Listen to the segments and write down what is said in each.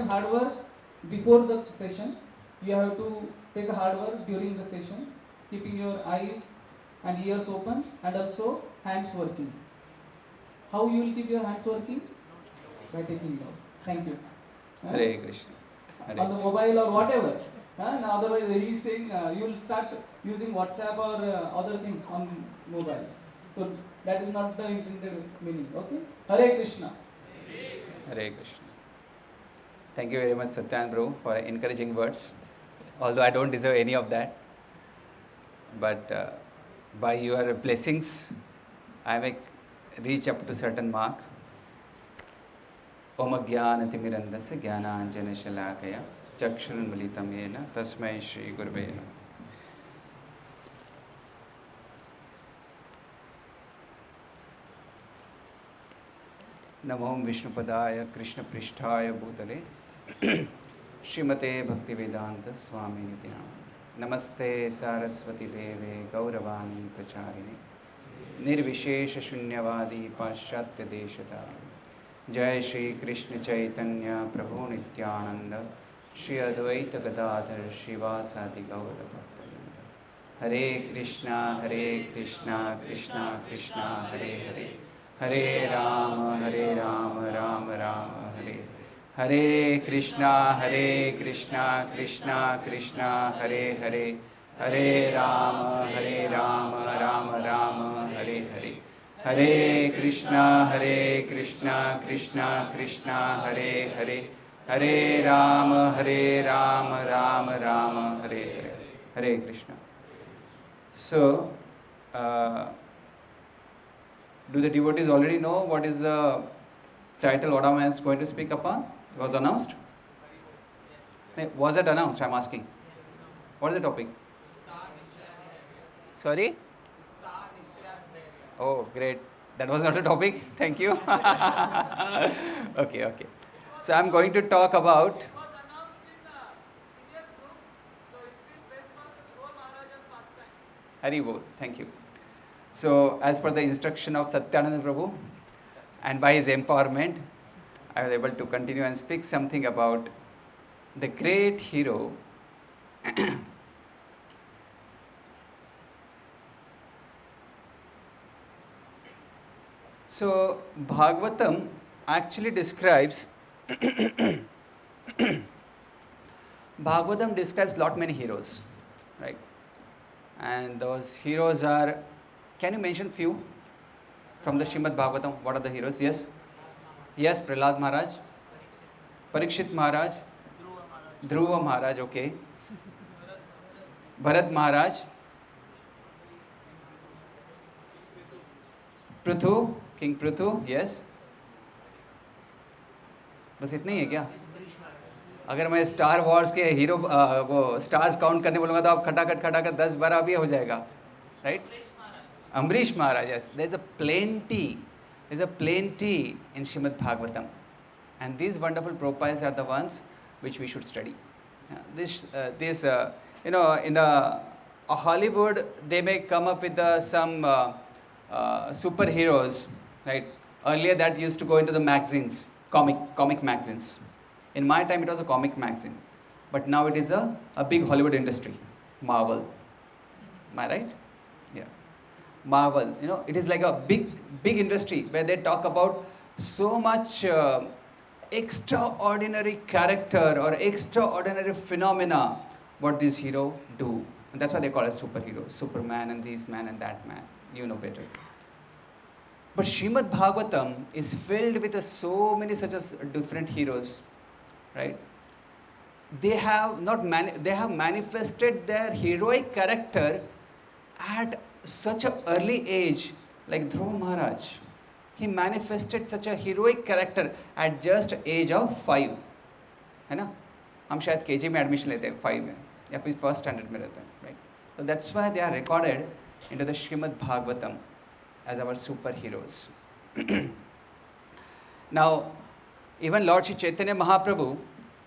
hard work before the session. You have to take a hard work during the session, keeping your eyes and ears open and also hands working. How you will keep your hands working? By taking notes. Thank you. Hare Krishna. Hare On the mobile or whatever. Now otherwise he is saying you will start using WhatsApp or other things on mobile. So that is not the intended meaning. Okay? Hare Krishna. Hare Krishna. Thank you very much, Satyan Bro, for encouraging words. Although I don't deserve any of that. But by your blessings, I may reach up to certain mark. Om Jnanaatimirandasya Jnanaanjana Shalakaya Chakshurunmilitam Yena Tasmai Shri Gurave Namaha. Namo Vishnupadaya Krishna Pristhaya Bhutale Srimate Bhaktivedanta Swami Nityam Namaste Saraswati Deve Gauravani Pracharine Nirvishesha Shunyavadi Paschatya Deshatari Jai Shri Krishna Chaitanya Prabhu Nityananda Shri Advaita Gadadhar Shivasadi Gaura Bhaktavinda Hare Krishna Krishna Krishna Hare Hare Hare Rama Rama Rama Hare Hare Krishna Krishna Krishna Hare Hare Hare Rama Rama Rama Hare Hare Hare Krishna Krishna Krishna Hare Hare Hare Rama Rama Rama Hare Hare Hare Krishna. So, do the devotees already know what is the title what am I going to speak upon? It was announced? Was it announced? I am asking. What is the topic? Sorry? Oh, great. That was not a topic. Thank you. Okay. So I am going to talk about. Hari Bol. Thank you. So, as per the instruction of Satyananda Prabhu and by his empowerment, I was able to continue and speak something about the great hero So, Bhagavatam actually describes Bhagavatam describes lot many heroes, right? And those heroes are, can you mention few from the Srimad Bhagavatam? What are the heroes? Yes? Yes, Prahlad Maharaj, Parikshit Maharaj, Dhruva Maharaj, okay. Bharat Maharaj, Prithu, King Prithu, yes. बस इतना ही है क्या? अगर मैं star Wars के hero वो stars count करने बोलूँगा तो आप खटाखट 10-12 भी हो जाएगा, right? Amrish Maharaj, yes. There's a plenty in Srimad Bhagavatam, and these wonderful profiles are the ones which we should study. In the Hollywood, they may come up with some superheroes, right? Earlier that used to go into the magazines, comic magazines. In my time it was a comic magazine, but now it is a big Hollywood industry, Marvel. Am I right? Yeah. Marvel, it is like a big industry where they talk about so much extraordinary character or extraordinary phenomena what this hero do. And that's why they call us superheroes, Superman and this man and that man. You know better. But Srimad Bhagavatam is filled with so many such as different heroes, right? They have manifested their heroic character at such an early age, like Dhruva Maharaj. He manifested such a heroic character at just age of 5. है ना? हम शायद KG में admission लेते हैं 5 में या फिर first standard में रहते हैं, right? So that's why they are recorded into the Srimad Bhagavatam as our superheroes. Now, even Lord Shri Chaitanya Mahaprabhu,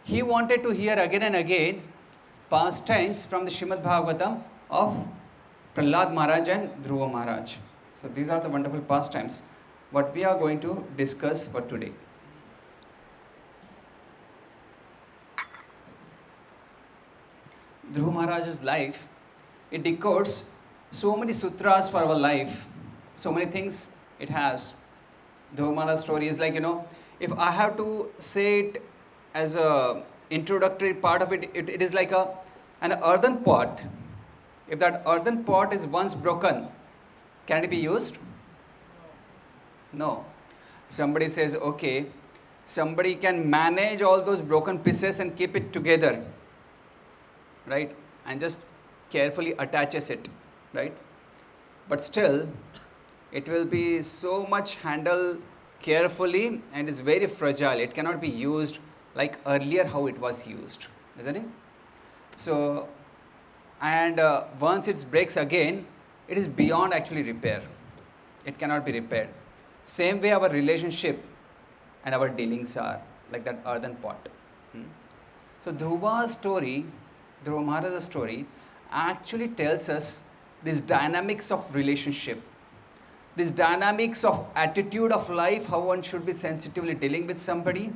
he wanted to hear again and again pastimes from the Srimad Bhagavatam of Prahlad Maharaj and Dhruva Maharaj. So these are the wonderful pastimes what we are going to discuss for today. Dhruva Maharaj's life, it decodes so many sutras for our life, so many things it has. Dhruva Maharaj's story is like, if I have to say it as a introductory part of it, it is like an earthen pot. If that earthen pot is once broken, can it be used? No. Somebody says, okay, somebody can manage all those broken pieces and keep it together, right? And just carefully attaches it, right? But still, it will be so much handled carefully and is very fragile. It cannot be used like earlier how it was used, isn't it? So, and once it breaks again, it is beyond actually repair. It cannot be repaired. Same way our relationship and our dealings are, like that earthen pot. So Dhruva Maharaj's story actually tells us these dynamics of relationship, these dynamics of attitude of life, how one should be sensitively dealing with somebody.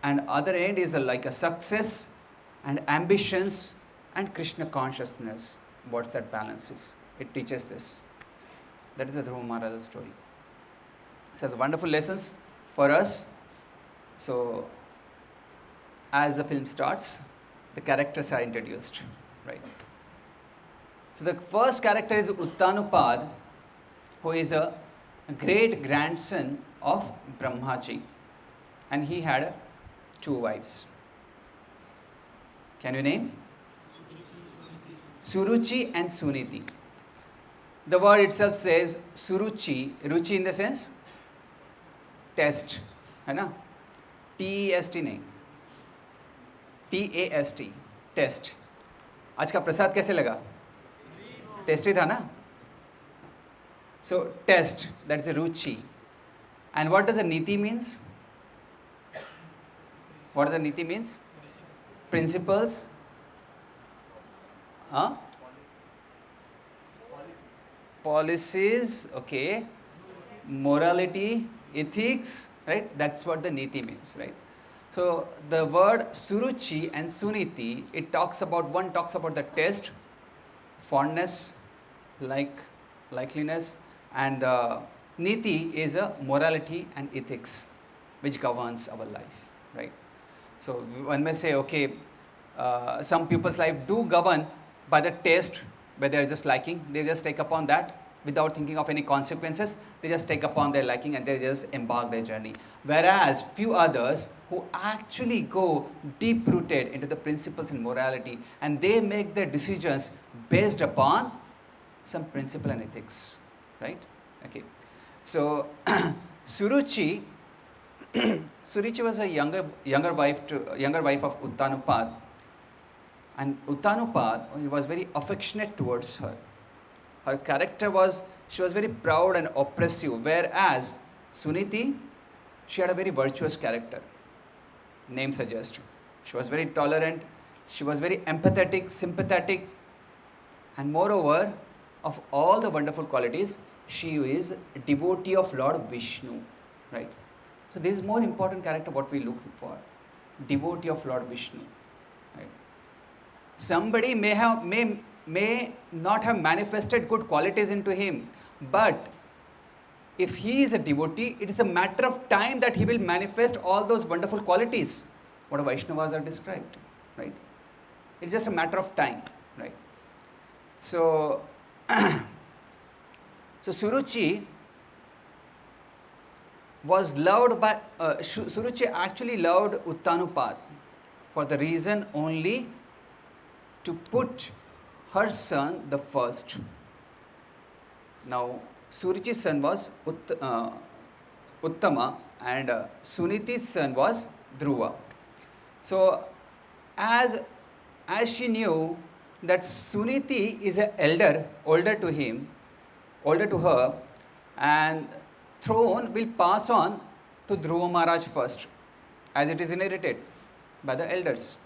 And other end is like a success and ambitions and Krishna consciousness. What's that balance is? It teaches this. That is the Dhruva Maharaj's story. It has wonderful lessons for us. So, as the film starts, the characters are introduced, right? So, the first character is Uttanupad, who is a great grandson of Brahmaji, and he had 2 wives. Can you name? Suruchi and Suniti. The word itself says Suruchi, Ruchi in the sense test, है ना? T-E-S-T नहीं, T-A-S-T, test. आज का प्रसाद कैसे लगा? Tasty था ना? So test, that is a Ruchi. And what does the Niti means? What does the Niti means? Principles? Huh? Policies, okay. Morality, ethics, right? That's what the Niti means, right? So the word Suruchi and Suniti, one talks about the taste, fondness, likeliness, and the Niti is a morality and ethics which governs our life, right? So one may say, okay, some people's life do govern by the taste, where they are just liking, they just take upon that without thinking of any consequences. They just take upon their liking and they just embark their journey. Whereas few others who actually go deep rooted into the principles and morality, and they make their decisions based upon some principle and ethics, right? Okay. So Suruchi was a younger wife of Uttanupad, and Uttanupad, he was very affectionate towards her. Her character she was very proud and oppressive, whereas Suniti, she had a very virtuous character. Name suggests. She was very tolerant, she was very empathetic, sympathetic, and moreover, of all the wonderful qualities, she is a devotee of Lord Vishnu, right? So this is more important character what we look for, devotee of Lord Vishnu, right? Somebody may not have manifested good qualities into him, but if he is a devotee, it is a matter of time that he will manifest all those wonderful qualities, what Vaishnavas are described, right? It's just a matter of time, right? So, so Suruchi was loved by, Suruchi actually loved Uttanupad for the reason only to put her son the first. Now, Suruchi's son was Uttama, and Suniti's son was Dhruva. So, as she knew that Suniti is an older to her, and throne will pass on to Dhruva Maharaj first, as it is inherited by the elders.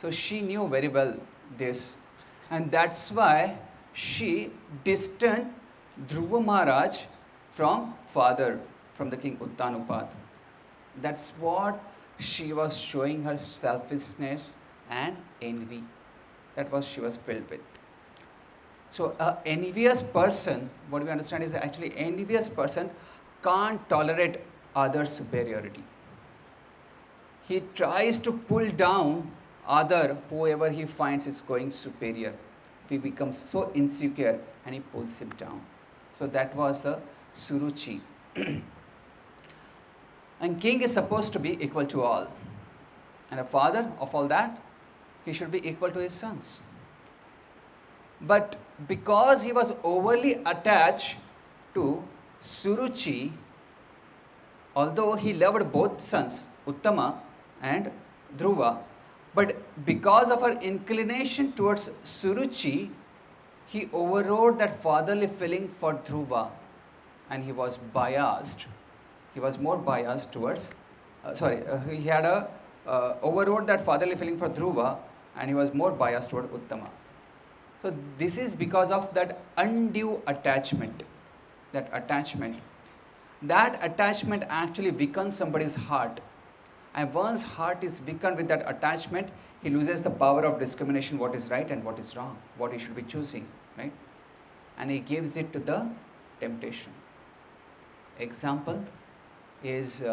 So she knew very well this, and that's why she distanced Dhruva Maharaj from the king Uttanupad. That's what she was showing her selfishness, and envy. That was she was filled with. So a envious person, what we understand is that actually envious person can't tolerate other superiority. He tries to pull down other whoever he finds is going superior. He becomes so insecure and he pulls him down. So that was the Suruchi. And king is supposed to be equal to all. And a father of all that, he should be equal to his sons. But because he was overly attached to Suruchi, although he loved both sons, Uttama and Dhruva, but because of her inclination towards Suruchi, he overrode that fatherly feeling for Dhruva, and he was biased. He was more biased towards, he had overrode that fatherly feeling for Dhruva, and he was more biased toward Uttama. So this is because of that undue attachment. That attachment actually weakens somebody's heart. And once heart is weakened with that attachment, he loses the power of discrimination, what is right and what is wrong, what he should be choosing, right? And he gives it to the temptation. Example is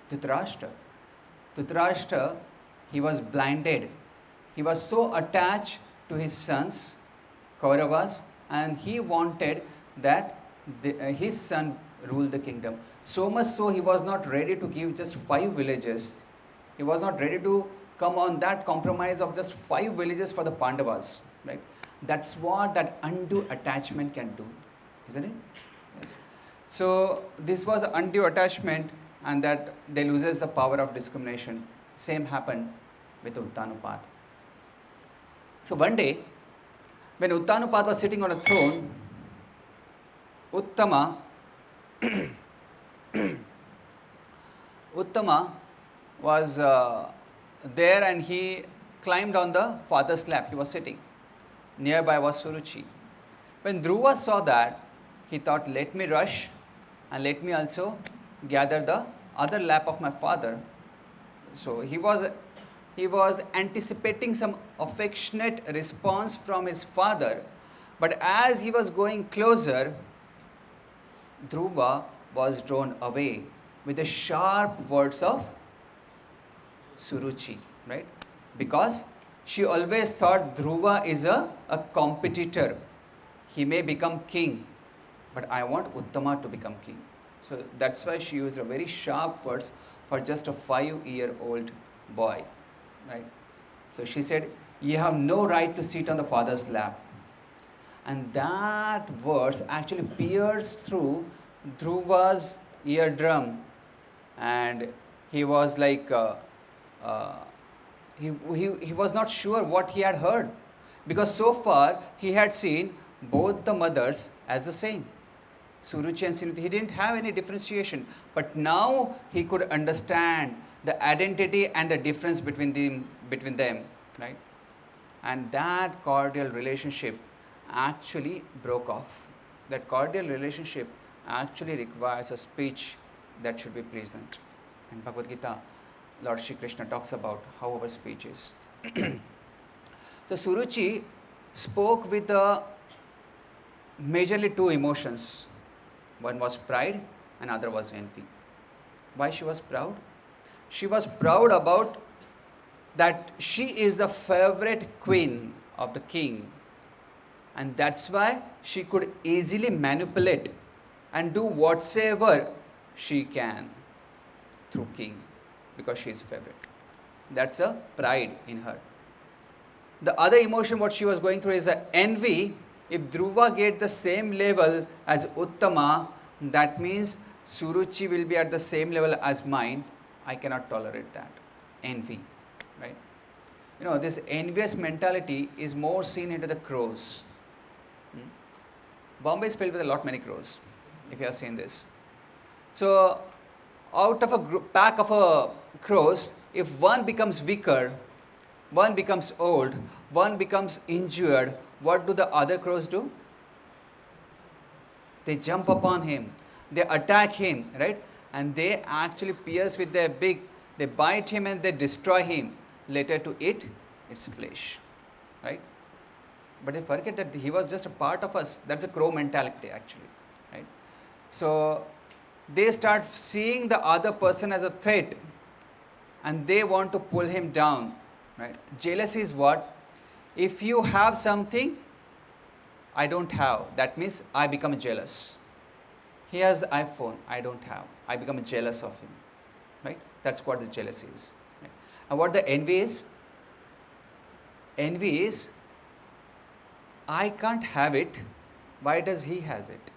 Dhritarashtra. Dhritarashtra, he was blinded. He was so attached to his sons, Kauravas, and he wanted that his son rule the kingdom. So much so he was not ready to give just 5 villages. He was not ready to come on that compromise of just 5 villages for the Pandavas, right? That's what that undue attachment can do, isn't it? Yes. So this was undue attachment, and that they loses the power of discrimination. Same happened with Uttanupat. So one day, when Uttanupat was sitting on a throne, Uttama was there, and he climbed on the father's lap. He was sitting. Nearby was Suruchi. When Dhruva saw that, he thought, let me rush and let me also gather the other lap of my father. So he was anticipating some affectionate response from his father, but as he was going closer, Dhruva was drawn away with the sharp words of Suruchi, right? Because she always thought Dhruva is a competitor. He may become king, but I want Uttama to become king. So that's why she used a very sharp words for just a 5-year-old boy, right? So she said, you have no right to sit on the father's lap. And that verse actually pierced through Dhruva's eardrum, and he was like, he was not sure what he had heard, because so far he had seen both the mothers as the same, Suruchi and Sinuti. He didn't have any differentiation, but now he could understand the identity and the difference between them, right? And that cordial relationship actually broke off. That cordial relationship actually requires a speech that should be pleasant. In Bhagavad Gita, Lord Shri Krishna talks about how our speech is. So Suruchi spoke with majorly 2 emotions. One was pride and other was envy. Why she was proud? She was proud about that she is the favorite queen of the king, and that's why she could easily manipulate and do whatsoever she can through king, because she is favorite. That's a pride in her. The other emotion what she was going through is envy. If Dhruva get the same level as Uttama, that means Suruchi will be at the same level as mine. I cannot tolerate that. Envy, right? You know, this envious mentality is more seen into the crows. Bombay is filled with a lot many crows, if you have seen this. So, out of a pack of crows, if one becomes weaker, one becomes old, one becomes injured, what do the other crows do? They jump upon him, they attack him, right? And they actually pierce with their beak, they bite him and they destroy him. later to eat its flesh. Right? But they forget that he was just a part of us. That's a crow mentality actually. Right? So they start seeing the other person as a threat and they want to pull him down. Right? Jealousy is what? If you have something I don't have, that means I become jealous. He has iPhone, I don't have. I become jealous of him. Right? That's what the jealousy is. Right? And what the envy is? Envy is, I can't have it, why does he has it?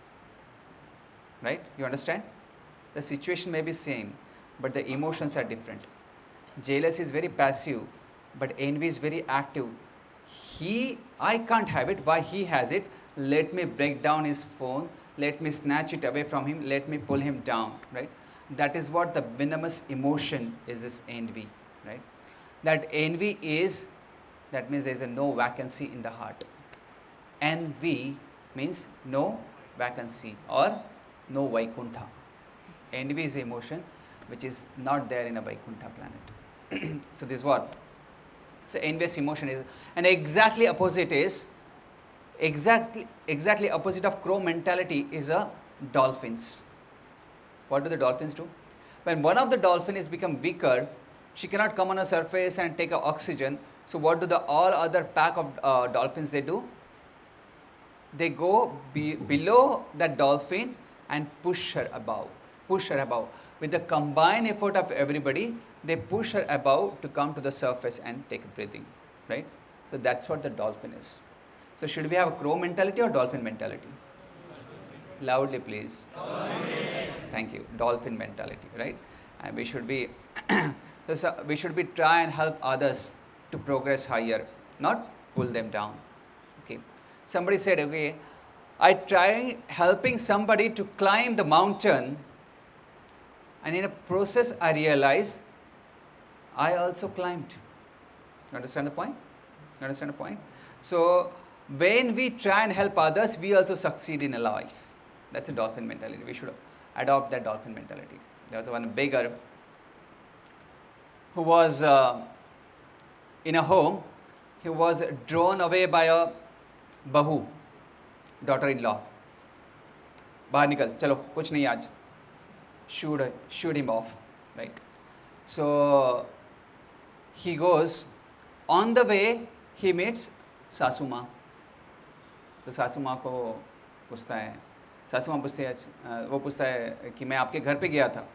Right? You understand? The situation may be same, but the emotions are different. Jealousy is very passive, but envy is very active. I can't have it, why he has it? Let me break down his phone, let me snatch it away from him, let me pull him down. Right? That is what the venomous emotion is, this envy. Right? That envy is, that means there is a no vacancy in the heart. Envy means no vacancy or no Vaikuntha. Envy is emotion which is not there in a Vaikuntha planet. So this is what? So envious emotion is, and exactly opposite is, exactly opposite of crow mentality is a dolphins. What do the dolphins do? When one of the dolphin is become weaker, she cannot come on a surface and take oxygen. So what do the all other pack of dolphins they do? They go below that dolphin and push her above. With the combined effort of everybody, they push her above to come to the surface and take a breathing. Right? So that's what the dolphin is. So should we have a crow mentality or dolphin mentality? Loudly please. Dolphin. Thank you. Dolphin mentality. Right? And we should be we should be try and help others to progress higher, not pull them down. Okay. Somebody said, okay, I try helping somebody to climb the mountain, and in a process I realized I also climbed. You understand the point? So when we try and help others, we also succeed in life. That's a dolphin mentality. We should adopt that dolphin mentality. There was one beggar who was in a home. He was drawn away by a bahu, daughter-in-law. बाहर निकल, चलो कुछ नहीं आज. Shoot him off, right? So he goes. On the way, he meets सासू माँ. तो सासू माँ को पूछता है, सासू माँ पूछती है, वो पूछता है कि मैं आपके घर पे गया था.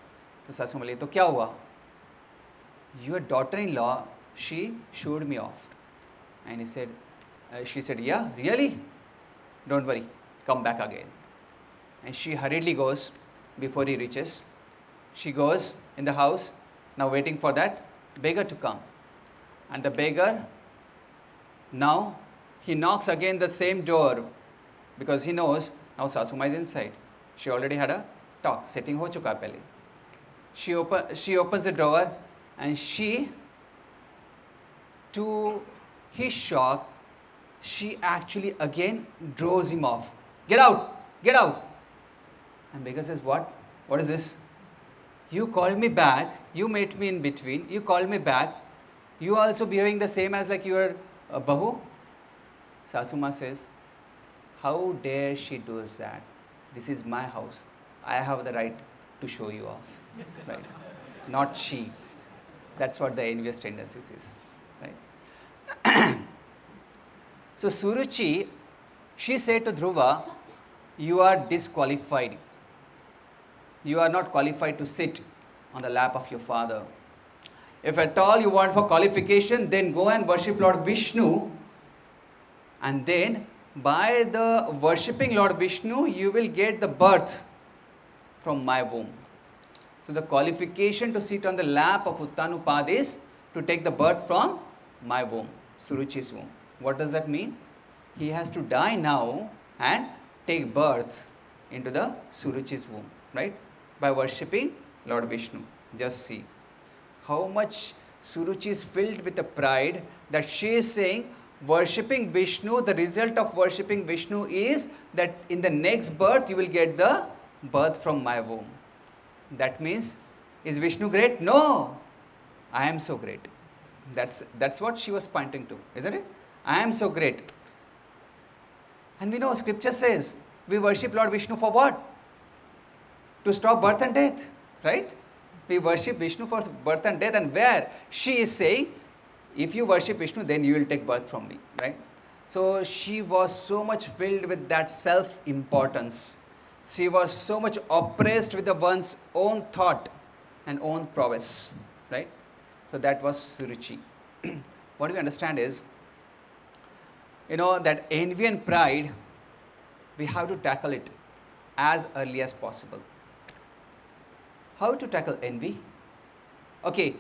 तो सासू माँ बोली, तो क्या हुआ? Your daughter-in-law, she shooed me off. And he said, she said, yeah, really? Don't worry, come back again. And she hurriedly goes before he reaches. She goes in the house, now waiting for that beggar to come. And the beggar, now he knocks again the same door because he knows now Sasuma is inside. She already had a talk, setting ho chuka pehle. She opens the door and she, to his shock, she actually again draws him off. Get out! Get out! And beggar says, what? What is this? You called me back. You met me in between. You called me back. You are also behaving the same as like you are a bahu? Sasuma says, how dare she does that? This is my house. I have the right to show you off. Right? Not she. That's what the envious tendencies is. Right? So Suruchi, she said to Dhruva, you are disqualified. You are not qualified to sit on the lap of your father. If at all you want for qualification, then go and worship Lord Vishnu. And then by the worshipping Lord Vishnu, you will get the birth from my womb. So the qualification to sit on the lap of Uttanupad is to take the birth from my womb, Suruchi's womb. What does that mean? He has to die now and take birth into the Suruchi's womb, right? By worshipping Lord Vishnu. Just see how much Suruchi is filled with the pride that she is saying, worshipping Vishnu, the result of worshipping Vishnu is that in the next birth you will get the birth from my womb. That means, is Vishnu great? No, I am so great. That's what she was pointing to, isn't it? I am so great. And we know scripture says we worship Lord Vishnu for what? To stop birth and death, right? We worship Vishnu for birth and death, and where she is saying, if you worship Vishnu, then you will take birth from me, right? So she was so much filled with that self-importance. She was so much oppressed with the one's own thought and own prowess, right? So that was Suruchi. What we understand is, that envy and pride, we have to tackle it as early as possible. How to tackle envy? Okay,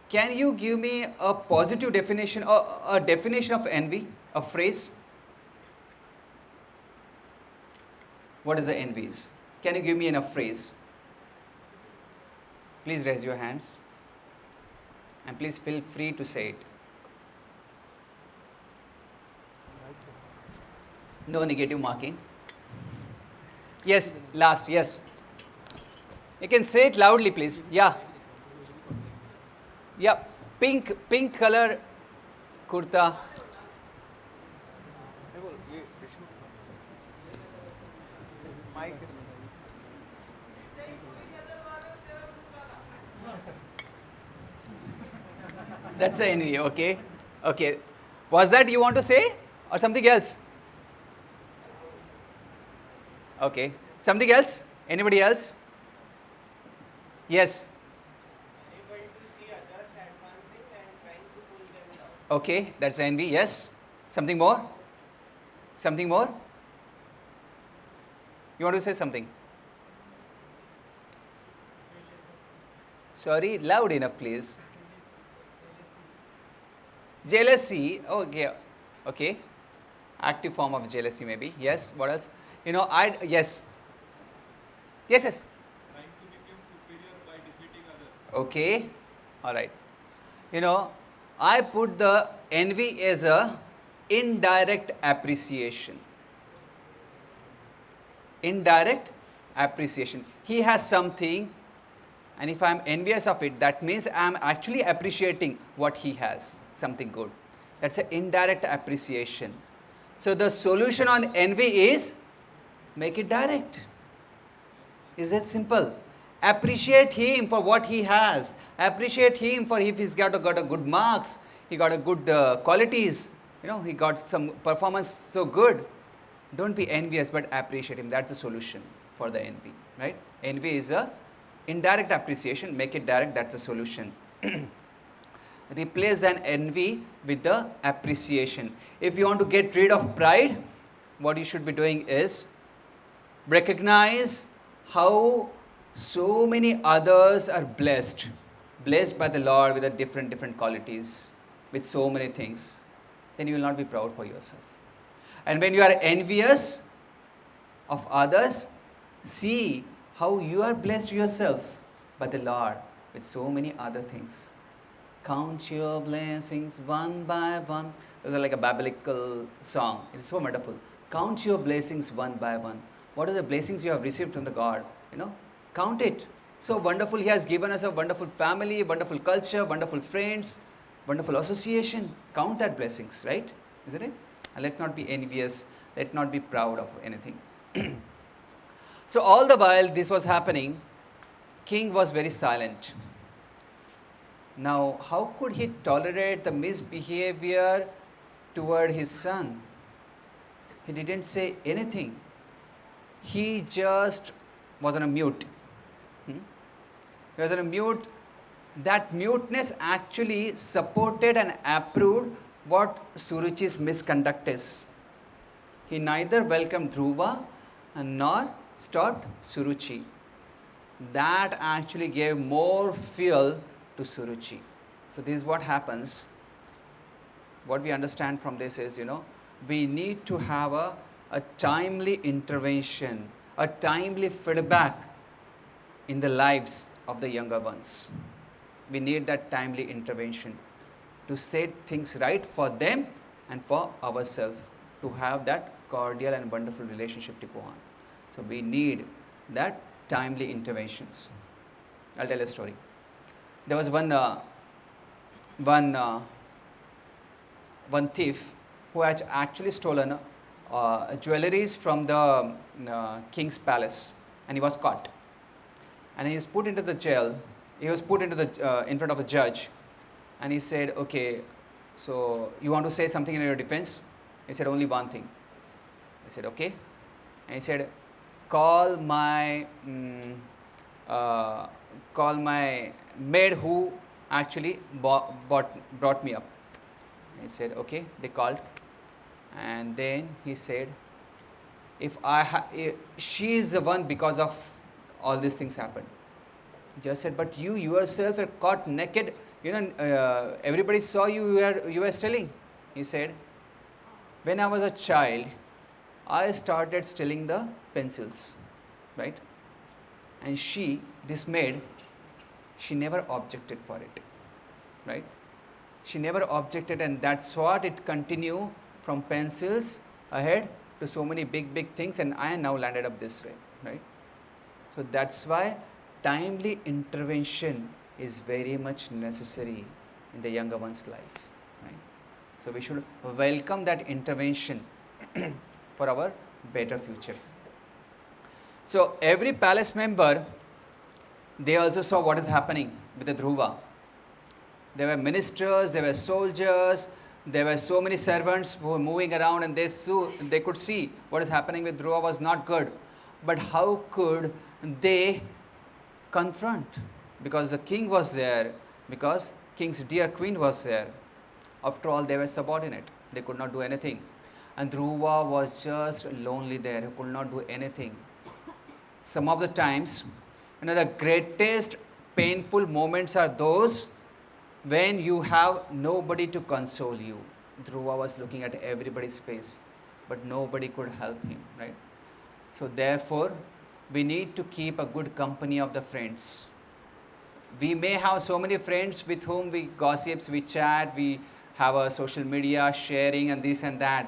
can you give me a positive definition or a definition of envy, a phrase? What is the envy? Can you give me a phrase? Please raise your hands and please feel free to say it. No negative marking. Yes, last, yes. You can say it loudly, please. Yeah. Yeah. Pink color kurta. That's an envy, okay. Okay. Was that you want to say or something else? Okay. Something else? Anybody else? Yes. Unable to see others advancing and trying to pull them down. Okay, that's envy. Yes. Something more? Something more? You want to say something? Sorry, loud enough, please. Jealousy. Okay. Okay. Active form of jealousy, maybe. Yes. What else? Yes. Yes, yes. Trying to become superior by defeating others. Okay. All right. I put the envy as a indirect appreciation. Indirect appreciation. He has something, and if I am envious of it, that means I am actually appreciating what he has, something good. That's an indirect appreciation. So the solution on envy is make it direct. Is that simple? Appreciate him for what he has. Appreciate him for if he's got a good marks, he got a good qualities, he got some performance so good. Don't be envious, but appreciate him. That's the solution for the envy, right? Envy is a indirect appreciation. Make it direct. That's the solution. Replace an envy with the appreciation. If you want to get rid of pride, what you should be doing is recognize how so many others are blessed by the Lord with the different qualities, with so many things. Then you will not be proud for yourself. And when you are envious of others, see how you are blessed yourself by the Lord with so many other things. Count your blessings one by one. It was like a biblical song. It's so wonderful. Count your blessings one by one. What are the blessings you have received from the God? Count it. So wonderful. He has given us a wonderful family, wonderful culture, wonderful friends, wonderful association. Count that blessings, right? Isn't it? And let's not be envious. Let's not be proud of anything. So all the while this was happening, king was very silent. Now, how could he tolerate the misbehavior toward his son? He didn't say anything. He just was on a mute. He was on a mute. That muteness actually supported and approved what Suruchi's misconduct is. He neither welcomed Dhruva nor stopped Suruchi. That actually gave more fuel to Suruchi. So this is what happens. What we understand from this is, we need to have a timely intervention, a timely feedback in the lives of the younger ones. We need that timely intervention to set things right for them and for ourselves, to have that cordial and wonderful relationship to go on. So we need that timely interventions. I'll tell a story. There was one one thief who had actually stolen jewelries from the king's palace, and he was caught. And he was put into the jail. He was put into the in front of a judge, and he said, "Okay, so you want to say something in your defense?" He said, "Only one thing." I said, "Okay." And he said, "Call my call my maid who actually brought me up." He said, "Okay." They called, and then he said, "If she is the one because of all these things happened." Just said, "But you yourself were caught naked. Everybody saw you. You were stealing." He said, "When I was a child, I started stealing the pencils, right? And this maid, she never objected for it, right? She never objected, and that's what it continued from pencils ahead to so many big things, and I now landed up this way, right?" So that's why timely intervention is very much necessary in the younger one's life, right? So we should welcome that intervention for our better future. So every palace member, they also saw what is happening with the Dhruva. There were ministers, there were soldiers, there were so many servants who were moving around, and they could see what is happening with Dhruva was not good. But how could they confront? Because the king was there, because king's dear queen was there. After all, they were subordinate. They could not do anything. And Dhruva was just lonely there. He could not do anything. Some of the times, the greatest painful moments are those when you have nobody to console you. Dhruva was looking at everybody's face, but nobody could help him, right? So therefore, we need to keep a good company of the friends. We may have so many friends with whom we gossips, we chat, we have a social media sharing and this and that.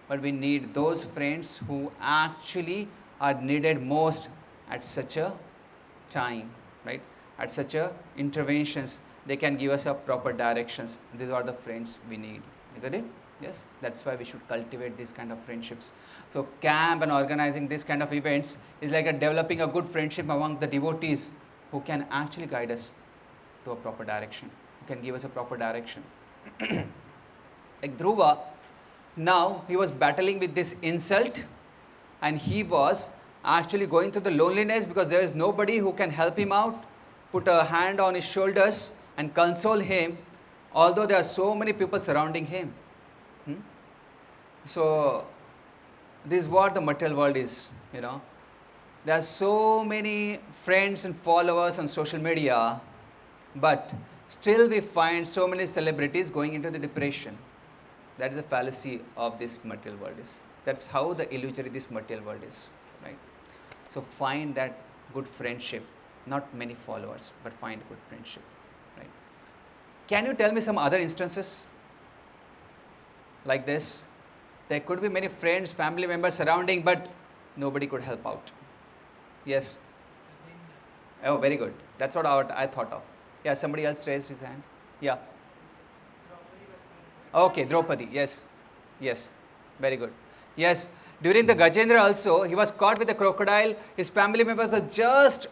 But we need those friends who actually are needed most at such a time, right? At such a interventions, they can give us a proper directions. These are the friends we need, isn't it? Yes, that's why we should cultivate these kind of friendships. So camp and organizing this kind of events is like developing a good friendship among the devotees who can actually guide us to a proper direction, who can give us a proper direction. Like Dhruva, now he was battling with this insult, and he was actually going through the loneliness because there is nobody who can help him out, put a hand on his shoulders and console him, although there are so many people surrounding him. So this is what the material world is, There are so many friends and followers on social media, but still we find so many celebrities going into the depression. That is a fallacy of this material world is. That's how the illusory this material world is, right? So find that good friendship, not many followers, but find good friendship, right? Can you tell me some other instances like this? There could be many friends, family members surrounding, but nobody could help out. Yes? Oh, very good. That's what I thought of. Yeah, somebody else raised his hand. Yeah. Okay, Draupadi. Yes. Yes. Very good. Yes. During the Gajendra also, he was caught with a crocodile. His family members were just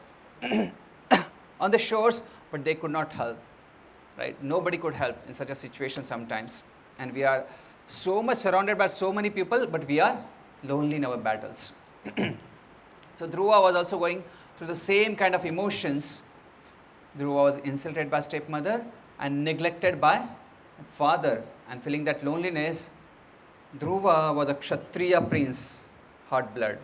on the shores, but they could not help. Right? Nobody could help in such a situation sometimes. And we are so much surrounded by so many people, but we are lonely in our battles. So Dhruva was also going through the same kind of emotions. Dhruva was insulted by stepmother and neglected by father, and feeling that loneliness. Dhruva was a Kshatriya prince, hot blood.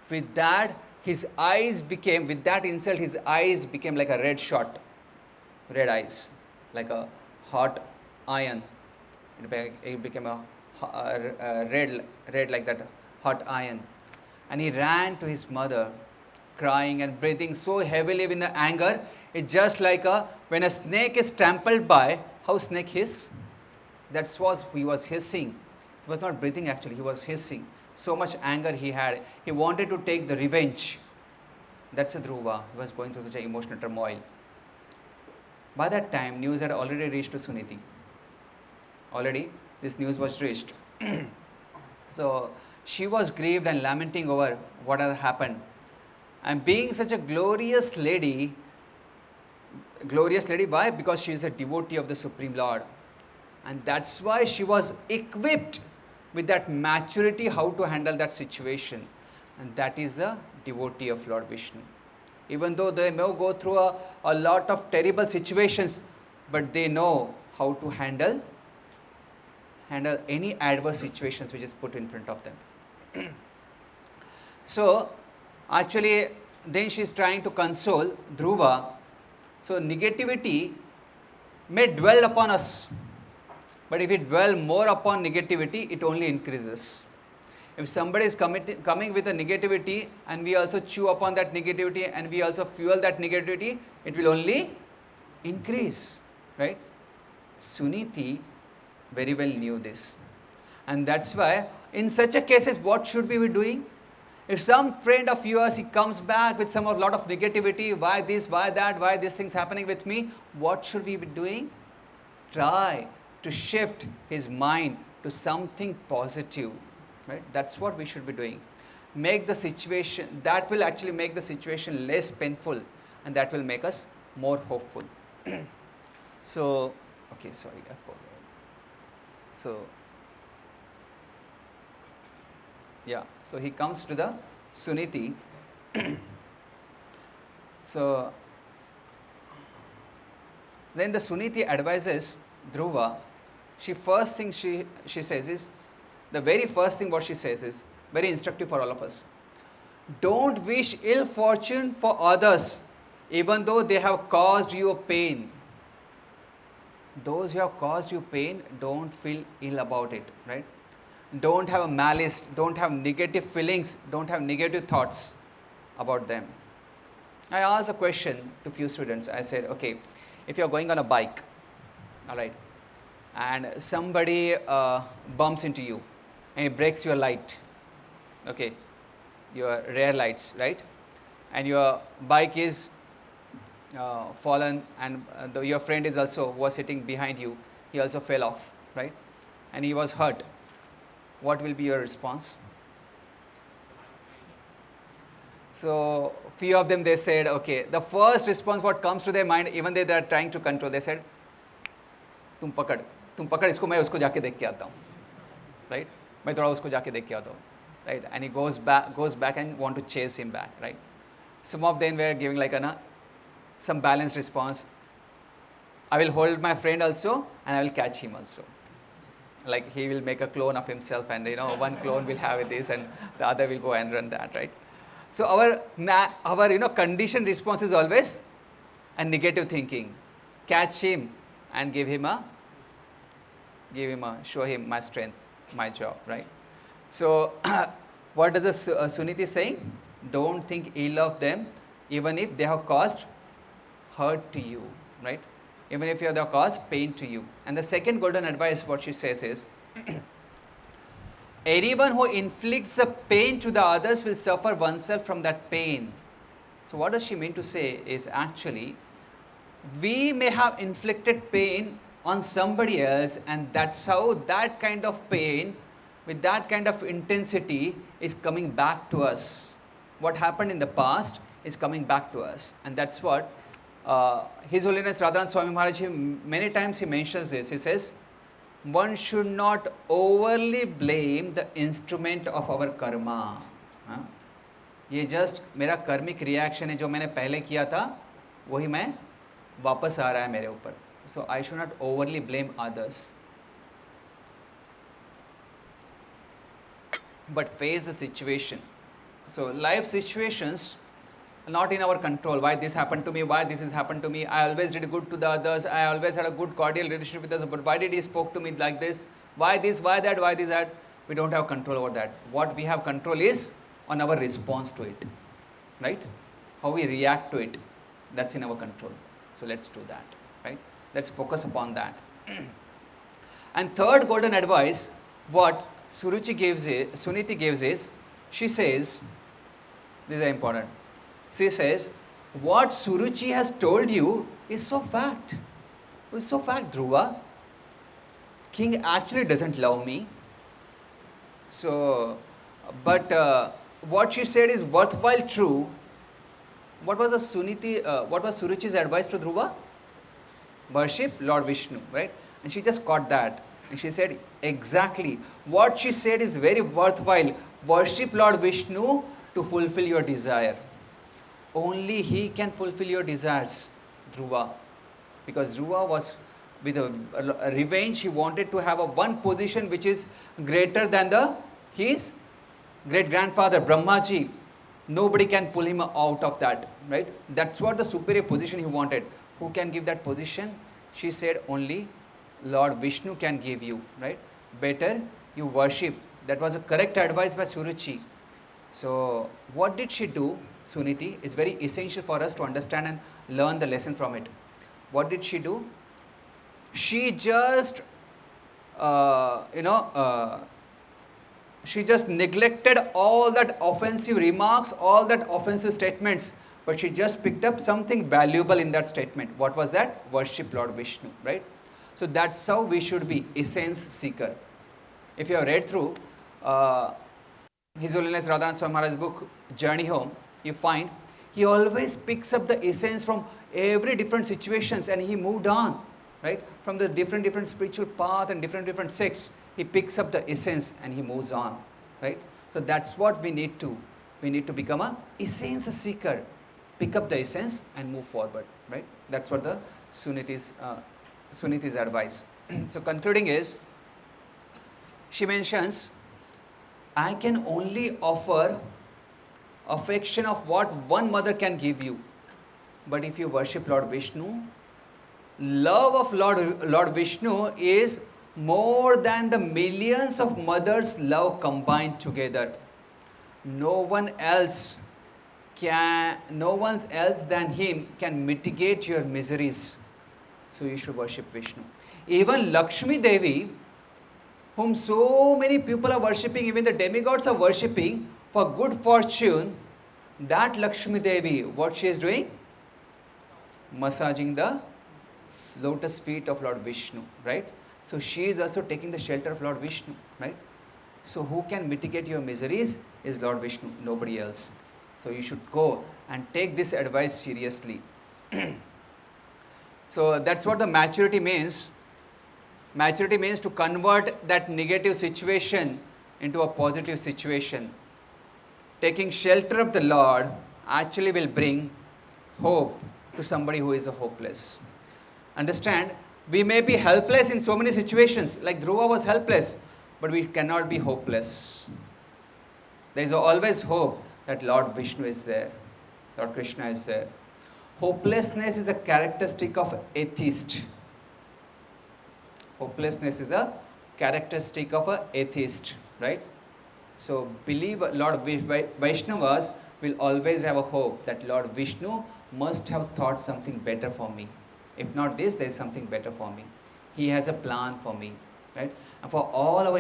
With that, with that insult, his eyes became like a red eyes, like a hot iron. It became a red like that, hot iron. And he ran to his mother, crying and breathing so heavily with the anger. It's just like when a snake is trampled by, how snake hiss? That's what he was hissing. He was not breathing actually, he was hissing. So much anger he had. He wanted to take the revenge. That's a Dhruva. He was going through such an emotional turmoil. By that time, news had already reached to Suniti. Already this news was reached. So she was grieved and lamenting over what had happened. And being such a glorious lady, why? Because she is a devotee of the Supreme Lord. And that's why she was equipped with that maturity how to handle that situation. And that is a devotee of Lord Vishnu. Even though they may go through a lot of terrible situations, but they know how to handle any adverse situations which is put in front of them. So, actually, then she is trying to console Dhruva. So, negativity may dwell upon us, but if we dwell more upon negativity, it only increases. If somebody is coming with a negativity and we also chew upon that negativity and we also fuel that negativity, it will only increase, right? Suniti very well knew this. And that's why in such a cases, what should we be doing? If some friend of yours, he comes back with some lot of negativity, why this, why that, why this thing's happening with me, what should we be doing? Try to shift his mind to something positive. Right? That's what we should be doing. Make the situation, that will actually make the situation less painful and that will make us more hopeful. So, okay, sorry, I forgot. So, yeah, so he comes to the Suniti. So, then the Suniti advises Dhruva. First thing she says is, the very first thing what she says is very instructive for all of us. Don't wish ill fortune for others, even though they have caused you pain. Those who have caused you pain, don't feel ill about it, right? Don't have a malice, don't have negative feelings, don't have negative thoughts about them. I asked a question to few students. I said, okay, if you are going on a bike, all right, and somebody bumps into you, and it breaks your light, okay, your rear lights, right? And your bike is fallen, and your friend is also, who was sitting behind you, he also fell off, right? And he was hurt. What will be your response? So, few of them, they said, okay, the first response what comes to their mind, even they are trying to control, they said, तुम पकड़ इसको, मैं उसको जाके देख के आता हूँ, right? मैं थोड़ा उसको जाके देख के आता हूँ, right? And he goes back and want to chase him back, right? Some of them were giving like some balanced response. I will hold my friend also and I will catch him also. Like he will make a clone of himself, and one clone will have this and the other will go and run that, right? So our conditioned response is always a negative thinking. Catch him and show him my strength, my job, right? So what does the Suniti saying? Don't think ill of them, even if they have caused hurt to you, right? Even if they have caused pain to you. And the second golden advice, what she says is, anyone who inflicts the pain to the others will suffer oneself from that pain. So what does she mean to say is, actually, we may have inflicted pain on somebody else, and that's how that kind of pain with that kind of intensity is coming back to us. What happened in the past is coming back to us, and that's what His Holiness Radhanath Swami Maharaj, many times he mentions this. He says, one should not overly blame the instrument of our karma. ये just मेरा कर्मिक reaction है जो मैंने पहले किया था, वही मैं वापस आ रहा है मेरे ऊपर. So I should not overly blame others, but face the situation. So life situations not in our control. Why this happened to me? Why this has happened to me? I always did good to the others. I always had a good cordial relationship with others. But why did he spoke to me like this? Why this? Why that? Why this? That? We don't have control over that. What we have control is on our response to it, right? How we react to it. That's in our control. So let's do that, right? Let's focus upon that. And third golden advice, what Suniti gives is, she says, this is important. She says, what Suruchi has told you is so fact. It's so fact, Dhruva. king actually doesn't love me. So, but what she said is worthwhile true. What was what was Suruchi's advice to Dhruva? Worship Lord Vishnu, right? And she just caught that. And she said, exactly. What she said is very worthwhile. Worship Lord Vishnu to fulfill your desire. Only he can fulfill your desires, Dhruva. Because Dhruva was with a revenge, he wanted to have a one position which is greater than his great grandfather Brahmaji. Nobody can pull him out of that, right? That's what the superior position he wanted. Who can give that position? She said only Lord Vishnu can give you, right? Better you worship. That was a correct advice by Suruchi. So what did she do, Suniti? It's very essential for us to understand and learn the lesson from it. What did she do? She just, she just neglected all that offensive remarks, all that offensive statements, but she just picked up something valuable in that statement. What was that? Worship Lord Vishnu, right? So that's how we should be, essence seeker. If you have read through His Holiness Radhanand Swami Maharaj's book, Journey Home, you find he always picks up the essence from every different situations and he moved on, right? From the different spiritual path and different sects, he picks up the essence and he moves on, right? So that's what we need to. We need to become a essence seeker. Pick up the essence and move forward, right? That's what the Suniti's advice. So concluding is, she mentions, I can only offer affection of what one mother can give you. But if you worship Lord Vishnu, love of Lord Vishnu is more than the millions of mothers' love combined together. No one else than him can mitigate your miseries. So you should worship Vishnu. Even Lakshmi Devi, whom so many people are worshipping, even the demigods are worshipping for good fortune, that Lakshmi Devi, what she is doing? Massaging the lotus feet of Lord Vishnu, right? So she is also taking the shelter of Lord Vishnu, right? So who can mitigate your miseries is Lord Vishnu, nobody else. So you should go and take this advice seriously. So that's what the maturity means. Maturity means to convert that negative situation into a positive situation. Taking shelter of the Lord actually will bring hope to somebody who is hopeless. Understand, we may be helpless in so many situations, like Dhruva was helpless, but we cannot be hopeless. There is always hope that Lord Vishnu is there, Lord Krishna is there. Hopelessness is a characteristic of atheist. Hopelessness is a characteristic of an atheist, right? So believe Lord Vaishnavas will always have a hope that Lord Vishnu must have thought something better for me. If not this, there is something better for me. He has a plan for me, right? And for all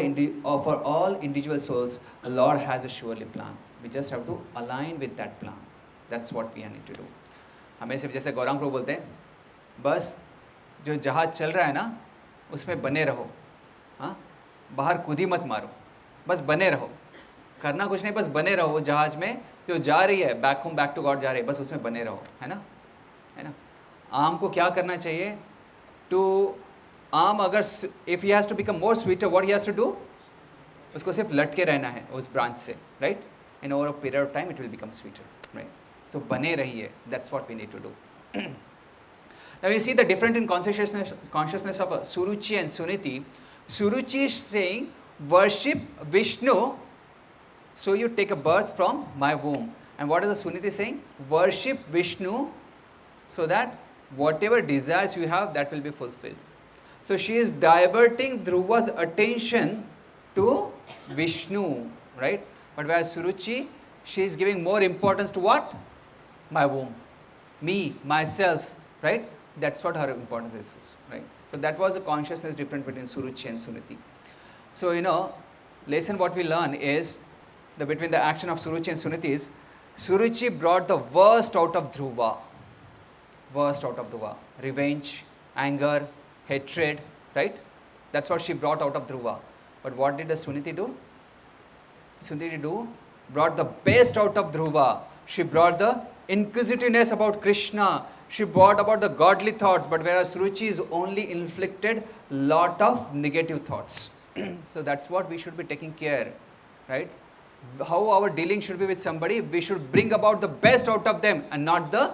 individual souls, the Lord has a surely plan. We just have to align with that plan. That's what we need to do. हमें सिर्फ जैसे गौरांग प्रभु बोलते हैं, बस जो जहाज चल रहा है ना, उसमें बने रहो, हाँ, बाहर कूद ही मत मारो, बस बने रहो, करना कुछ नहीं, बस बने रहो वो जहाज में जो जा रही है, back home back to God जा रही है, बस उसमें बने रहो, है ना? आम को क्या करना चाहिए? टू आम अगर if he has to become more sweeter, what he has to do? उसको सिर्फ लटके रहना है उस ब्रांच से, right? In over a period of time it will become sweeter, right? So बने रहिए, that's what we need to do. Now you see the difference in consciousness of Suruchi and Suniti. Suruchi is saying, worship Vishnu, so you take a birth from my womb. And what is the Suniti saying? Worship Vishnu, so that whatever desires you have, that will be fulfilled. So she is diverting Dhruva's attention to Vishnu, right? But whereas Suruchi, she is giving more importance to what? My womb, me, myself, right? That's what her importance is, right? So that was a consciousness difference between Suruchi and Suniti. So, lesson what we learn is, between the action of Suruchi and Suniti is, Suruchi brought the worst out of Dhruva. Revenge, anger, hatred, right? That's what she brought out of Dhruva. But what did the Suniti do? Brought the best out of Dhruva. She brought the inquisitiveness about Krishna. She brought about the godly thoughts, but whereas Ruchi is only inflicted lot of negative thoughts. So that's what we should be taking care, right? How our dealing should be with somebody, we should bring about the best out of them and not the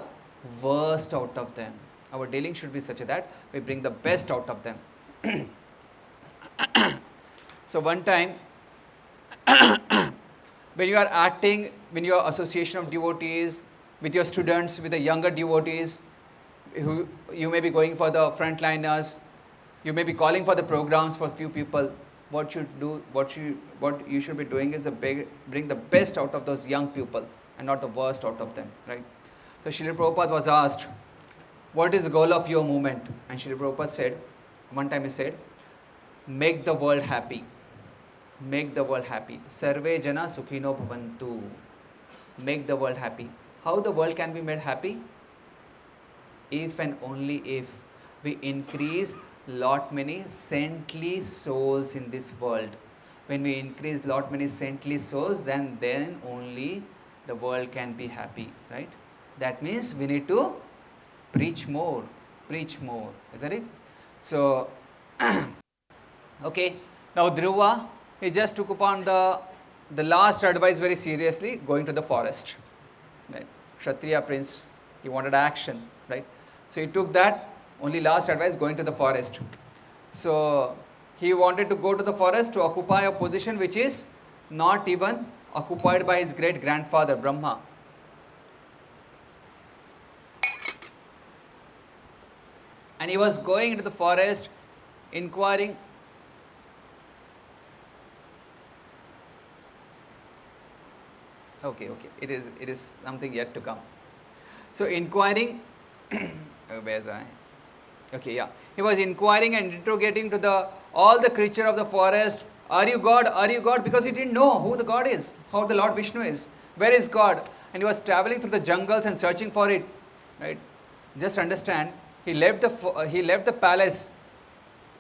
worst out of them. Our dealing should be such that we bring the best out of them. So one time, when you are acting, when you are association of devotees, with your students, with the younger devotees, who you may be going for the frontliners, you may be calling for the programs for few people. What you should be doing is bring the best out of those young people and not the worst out of them, right? So Srila Prabhupada was asked, what is the goal of your movement? And Srila Prabhupada said, one time he said, make the world happy. Make the world happy. Sarve jana sukhino bhavantu. Make the world happy. How the world can be made happy? If and only if we increase lot many saintly souls in this world. When we increase lot many saintly souls, then only the world can be happy, right? That means we need to preach more. Isn't it? So, okay. Now Dhruva, he just took upon the last advice very seriously, going to the forest. Right? Kshatriya prince, he wanted action, right? So he took that only last advice, going to the forest. So he wanted to go to the forest to occupy a position which is not even occupied by his great grandfather Brahma. And he was going into the forest, inquiring. Okay. It is something yet to come. So inquiring, where's I? Okay, yeah. He was inquiring and interrogating to all the creature of the forest. Are you God? Are you God? Because he didn't know who the God is, how the Lord Vishnu is. Where is God? And he was traveling through the jungles and searching for it. Right? Just understand. He left the palace.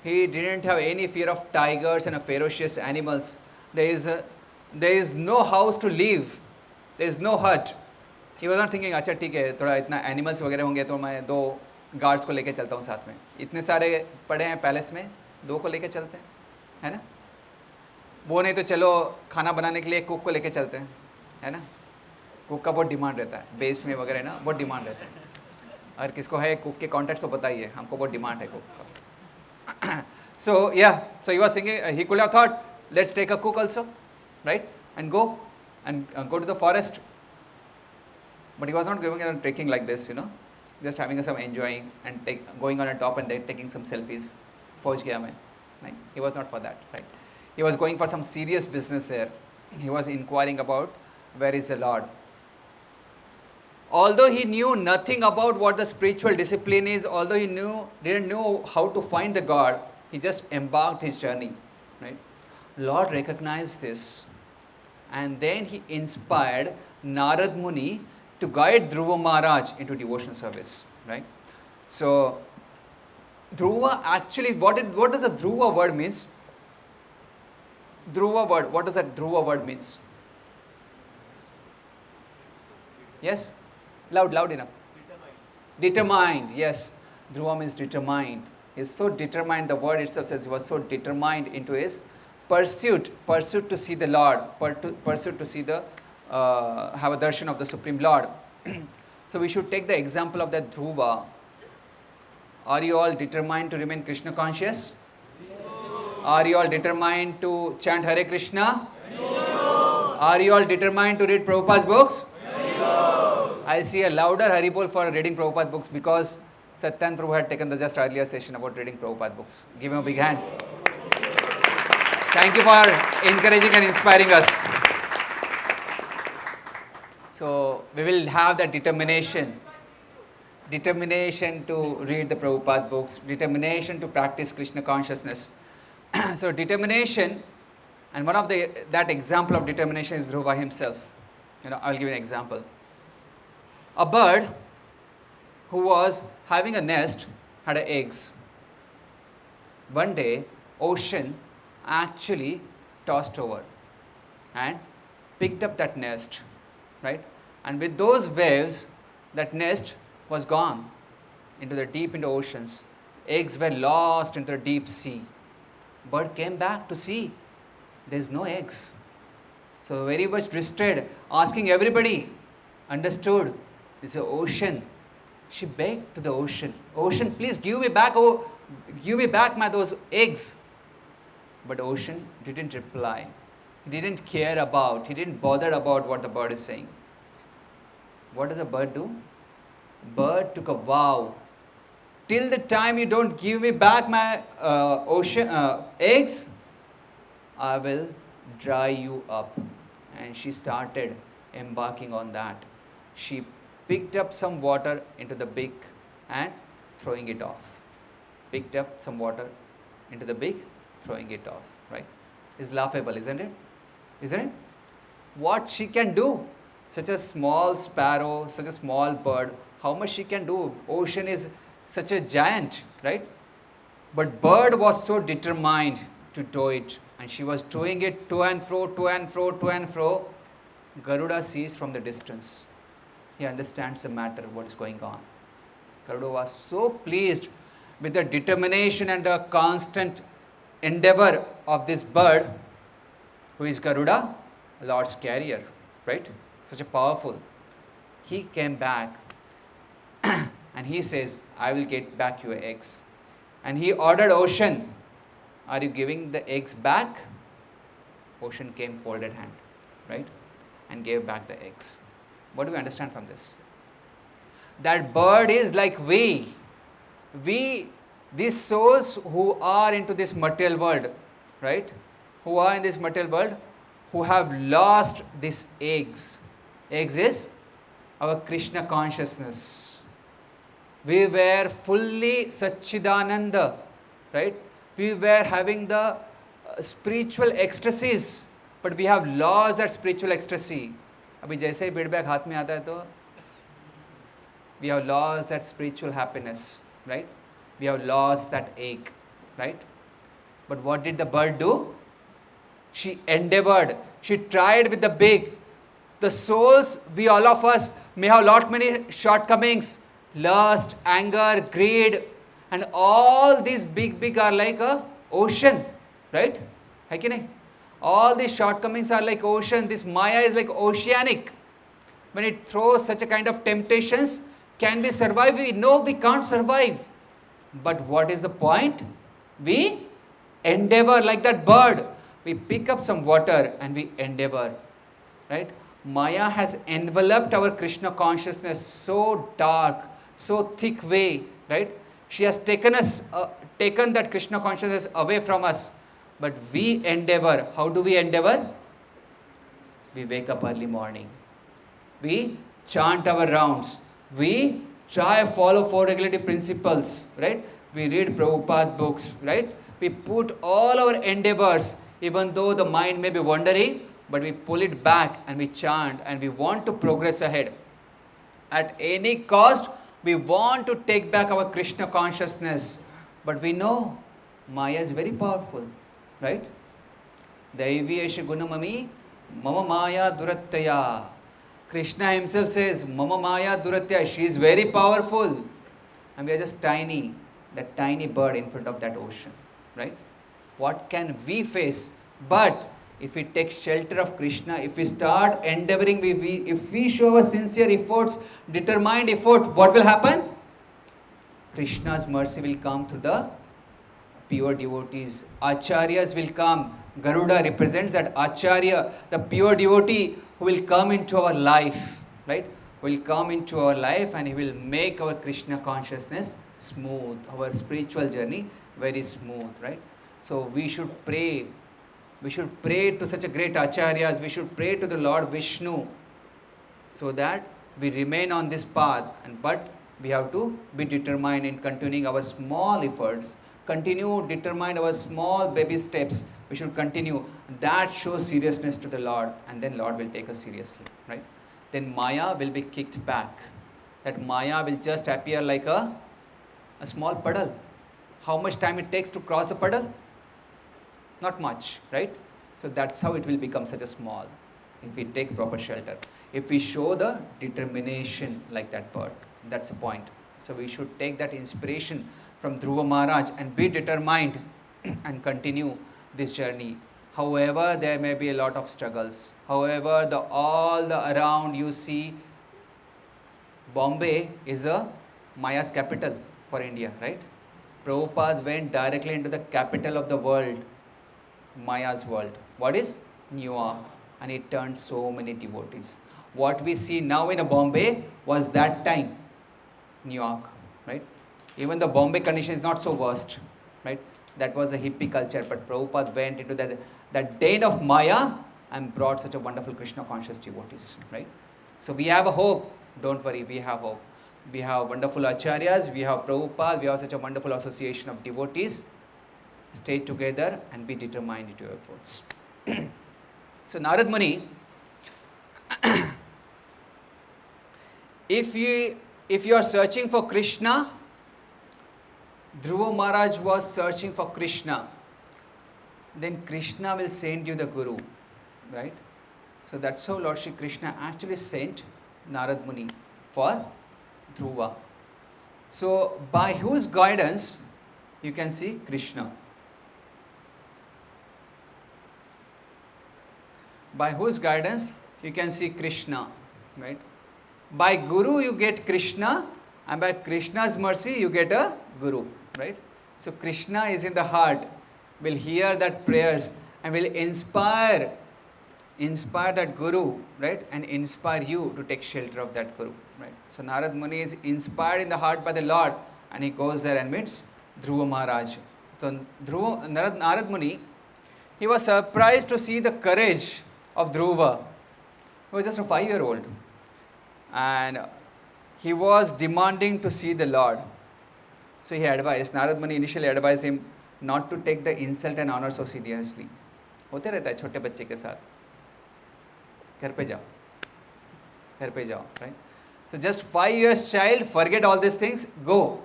He didn't have any fear of tigers and ferocious animals. There is no house to live. There is no hut. He was not thinking, अच्छा ठीक है, थोड़ा इतना animals वगैरह होंगे तो मैं 2 guards को लेके चलता हूँ साथ में. इतने सारे पड़े हैं पैलेस में, 2 को लेके चलते हैं, है ना? वो नहीं तो चलो खाना बनाने के लिए कुक को लेके चलते हैं, है ना? कुक का बहुत डिमांड रहता है, बेस में वगैरह ना बहुत डिमांड रहता है. अगर किसको है कुक के कॉन्टैक्ट्स तो बताइए, हमको बहुत डिमांड है कुक का. So he was thinking, he could have thought, let's take a cook also, right? And go to the forest. But he was not going and trekking like this, just having some enjoying and going on a top and then taking some selfies. Pahunch gaya main. Nahin, he was not for that, right? He was going for some serious business here. He was inquiring about where is the Lord. Although he knew nothing about what the spiritual discipline is, although he didn't know how to find the God, he just embarked his journey, right? Lord recognized this, and then he inspired Narad Muni to guide Dhruva Maharaj into devotional service, right? So, Dhruva actually, what does the Dhruva word means? Dhruva word, what does that Dhruva word means? Yes? Loud enough. Determined, yes. Dhruva means determined. He is so determined, the word itself says he was so determined into his pursuit to see the Lord, pursuit to see have a darshan of the Supreme Lord. So we should take the example of that Dhruva. Are you all determined to remain Krishna conscious? No. Are you all determined to chant Hare Krishna? No. Are you all determined to read Prabhupada's books? No. I see a louder Haribol for reading Prabhupada books because Satyan Prabhu had taken the just earlier session about reading Prabhupada books. Give him a big hand. Thank you for encouraging and inspiring us. So we will have that determination to read the Prabhupada books, determination to practice Krishna consciousness. So determination, and one of that example of determination is Dhruva himself. I'll give you an example. A bird who was having a nest had eggs. One day, ocean actually tossed over and picked up that nest, right? And with those waves, that nest was gone into the deep into oceans. Eggs were lost into the deep sea. Bird came back to see there's no eggs. So very much distressed, asking everybody, understood, it's an ocean. She begged to the ocean, ocean, please give me back, give me back those eggs. But ocean didn't reply. He didn't care about, he didn't bother about what the bird is saying. What does the bird do? Bird took a vow. Till the time you don't give me back my ocean eggs, I will dry you up. And she started embarking on that. She picked up some water into the beak and throwing it off. Picked up some water into the beak, throwing it off, right? It's laughable, isn't it? Isn't it? What she can do? Such a small sparrow, such a small bird, how much she can do? Ocean is such a giant, right? But bird was so determined to do it, and she was doing it to and fro, to and fro, to and fro. Garuda sees from the distance. He understands the matter, what's going on. Garuda was so pleased with the determination and the constant endeavor of this bird, who is Garuda, Lord's carrier, right? Such a powerful. He came back and he says, I will get back your eggs. And he ordered ocean, are you giving the eggs back? Ocean came folded hand, right? And gave back the eggs. What do we understand from this? That bird is like we, these souls who are into this material world, right? Who are in this material world, who have lost these eggs. Eggs is our Krishna consciousness. We were fully Satchidananda, right? We were having the spiritual ecstasies, but we have lost that spiritual ecstasy. अभी जैसे ही feedback हाथ में आता है तो we have lost that spiritual happiness, right? We have lost that egg, right? But what did the bird do? She endeavored, she tried with the big. The souls, we all of us may have lot many shortcomings, lust, anger, greed, and all these big are like a ocean, right? है कि नहीं? All these shortcomings are like ocean. This Maya is like oceanic. When it throws such a kind of temptations, can we survive? We know we can't survive. But what is the point? We endeavor like that bird. We pick up some water and we endeavor, right? Maya has enveloped our Krishna consciousness so dark, so thick way, right? She has taken that Krishna consciousness away from us. But we endeavor. How do we endeavor? We wake up early morning. We chant our rounds. We try to follow 4 regulative principles, right? We read Prabhupada books, right? We put all our endeavors, even though the mind may be wandering, but we pull it back and we chant and we want to progress ahead. At any cost, we want to take back our Krishna consciousness. But we know Maya is very powerful, right? Daiviyesha gunamami mama maya durattaya. Krishna himself says, mama maya durattaya. She is very powerful. And we are just tiny, that tiny bird in front of that ocean, right? What can we face? But if we take shelter of Krishna, if we start endeavoring, if we show our sincere efforts, determined effort, what will happen? Krishna's mercy will come to the pure devotees. Acharyas will come. Garuda represents that Acharya, the pure devotee who will come into our life, right? Will come into our life and he will make our Krishna consciousness smooth, our spiritual journey very smooth, right? So we should pray. We should pray to such a great Acharyas. We should pray to the Lord Vishnu so that we remain on this path. But we have to be determined in continuing our small efforts. Determine our small baby steps. We should continue. That shows seriousness to the Lord, and then Lord will take us seriously, right? Then Maya will be kicked back. That Maya will just appear like a small puddle. How much time it takes to cross a puddle? Not much, right? So that's how it will become such a small, if we take proper shelter. If we show the determination like that bird, that's the point. So we should take that inspiration from Dhruva Maharaj and be determined and continue this journey. However, there may be a lot of struggles. However, all the around you see, Bombay is a Maya's capital for India, right? Prabhupada went directly into the capital of the world, Maya's world. What is? New York. And it turned so many devotees. What we see now in a Bombay was that time New York, right? Even the Bombay condition is not so worst, right? That was a hippie culture, but Prabhupada went into that den of Maya and brought such a wonderful Krishna conscious devotees, right? So we have a hope. Don't worry, we have hope. We have wonderful acharyas, we have Prabhupada, we have such a wonderful association of devotees. Stay together and be determined into your efforts. So Narad Muni, if you are searching for Krishna, Dhruva Maharaj was searching for Krishna, then Krishna will send you the Guru, right? So that's how Lord Shri Krishna actually sent Narad Muni for Dhruva. So by whose guidance you can see Krishna? By whose guidance you can see Krishna, right? By Guru you get Krishna, and by Krishna's mercy you get a Guru, right? So Krishna is in the heart, will hear that prayers and will inspire that Guru, right? And inspire you to take shelter of that Guru, right? So Narad Muni is inspired in the heart by the Lord, and he goes there and meets Dhruva Maharaj. So Narad Muni, he was surprised to see the courage of Dhruva. He was just a 5-year-old. And he was demanding to see the Lord. So he advised, Narad Muni initially advised him not to take the insult and honor so seriously. होते रहता है छोटे बच्चे के साथ. घर पे जाओ, right? So just 5 years child, forget all these things, go.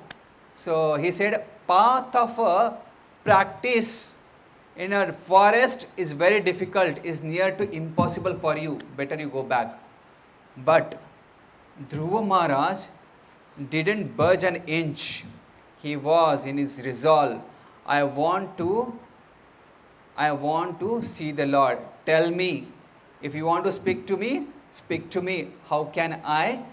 So he said, path of a practice in a forest is very difficult, is near to impossible for you. Better you go back. But Dhruva Maharaj didn't budge an inch. He was in his resolve. I want to see the Lord. Tell me, if you want to speak to me, speak to me. How can I